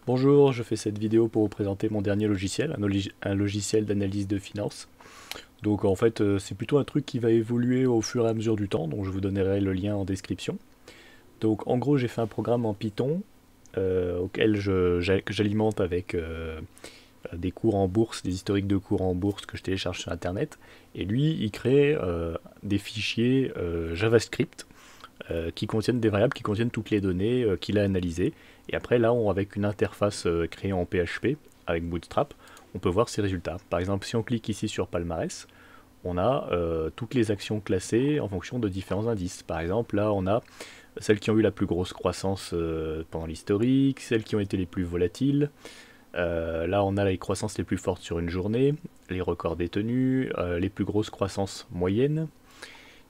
Bonjour, je fais cette vidéo pour vous présenter mon dernier logiciel, un logiciel d'analyse de finances. Donc en fait, c'est plutôt un truc qui va évoluer au fur et à mesure du temps, donc je vous donnerai le lien en description. Donc en gros, j'ai fait un programme en Python auquel que j'alimente avec des cours en bourse, des historiques de cours en bourse que je télécharge sur Internet. Et lui, il crée des fichiers JavaScript qui contiennent des variables qui contiennent toutes les données qu'il a analysées. Et après, là, avec une interface créée en PHP avec Bootstrap, on peut voir ses résultats. Par exemple, si on clique ici sur Palmarès, on a toutes les actions classées en fonction de différents indices. Par exemple, là, on a celles qui ont eu la plus grosse croissance pendant l'historique, celles qui ont été les plus volatiles. Là, on a les croissances les plus fortes sur une journée, les records détenus, les plus grosses croissances moyennes.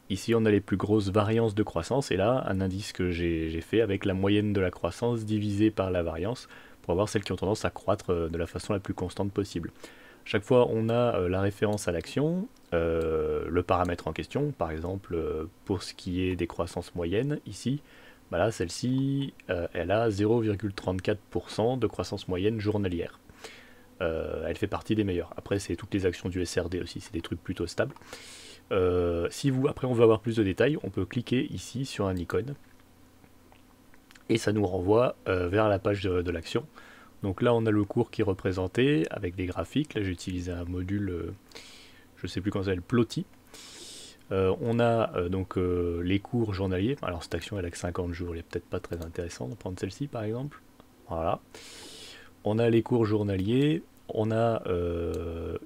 Ici, on a les plus grosses variances de croissance, et là, un indice que j'ai fait avec la moyenne de la croissance divisée par la variance, pour avoir celles qui ont tendance à croître de la façon la plus constante possible. Chaque fois, on a la référence à l'action, le paramètre en question, par exemple, pour ce qui est des croissances moyennes, ici, bah là, celle-ci, elle a 0,34% de croissance moyenne journalière. Elle fait partie des meilleures. Après, c'est toutes les actions du SRD aussi, c'est des trucs plutôt stables. Si vous, après on veut avoir plus de détails, on peut cliquer ici sur un icône et ça nous renvoie vers la page de l'action. Donc là on a le cours qui est représenté avec des graphiques. Là j'ai utilisé un module, je sais plus comment ça s'appelle, Plotly. On a donc les cours journaliers. Alors cette action elle a que 50 jours, il est peut-être pas très intéressant de prendre celle-ci par exemple. Voilà. On a les cours journaliers. On a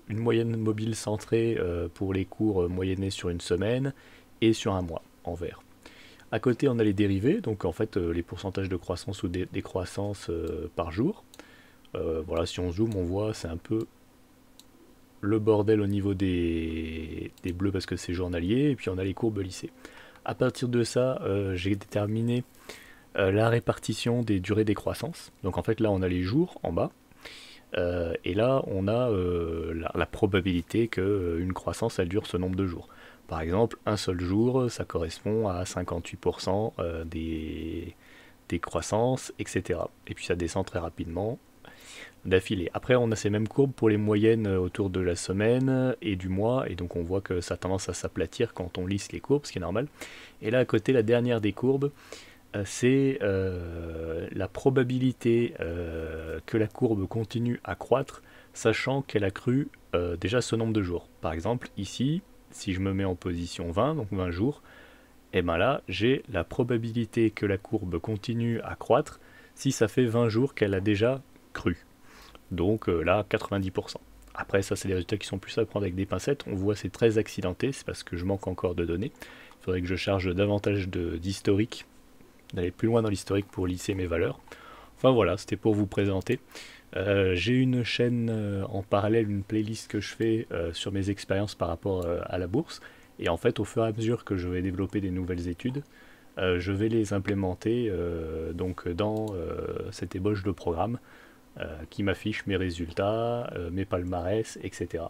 une moyenne mobile centrée pour les cours moyennés sur une semaine et sur un mois en vert. À côté, on a les dérivés, donc en fait les pourcentages de croissance ou décroissance par jour. Voilà, si on zoome, on voit c'est un peu le bordel au niveau des bleus parce que c'est journalier, et puis on a les courbes lissées. À partir de ça, j'ai déterminé la répartition des durées des croissances. Donc en fait là, on a les jours en bas. Et là, on a la probabilité qu'une croissance, elle dure ce nombre de jours. Par exemple, un seul jour, ça correspond à 58% des croissances, etc. Et puis ça descend très rapidement d'affilée. Après, on a ces mêmes courbes pour les moyennes autour de la semaine et du mois, et donc on voit que ça a tendance à s'aplatir quand on lisse les courbes, ce qui est normal. Et là, à côté, la dernière des courbes, c'est la probabilité que la courbe continue à croître, sachant qu'elle a cru déjà ce nombre de jours. Par exemple, ici, si je me mets en position 20, donc 20 jours, et bien là, j'ai la probabilité que la courbe continue à croître si ça fait 20 jours qu'elle a déjà cru. Donc là, 90%. Après, ça, c'est des résultats qui sont plus à prendre avec des pincettes. On voit c'est très accidenté, c'est parce que je manque encore de données. Il faudrait que je charge davantage d'historique, d'aller plus loin dans l'historique pour lisser mes valeurs. Enfin voilà, c'était pour vous présenter. J'ai une chaîne en parallèle, une playlist que je fais sur mes expériences par rapport à la bourse. Et en fait, au fur et à mesure que je vais développer des nouvelles études, je vais les implémenter donc dans cette ébauche de programme qui m'affiche mes résultats, mes palmarès, etc.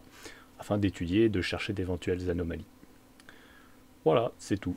afin d'étudier et de chercher d'éventuelles anomalies. Voilà, c'est tout.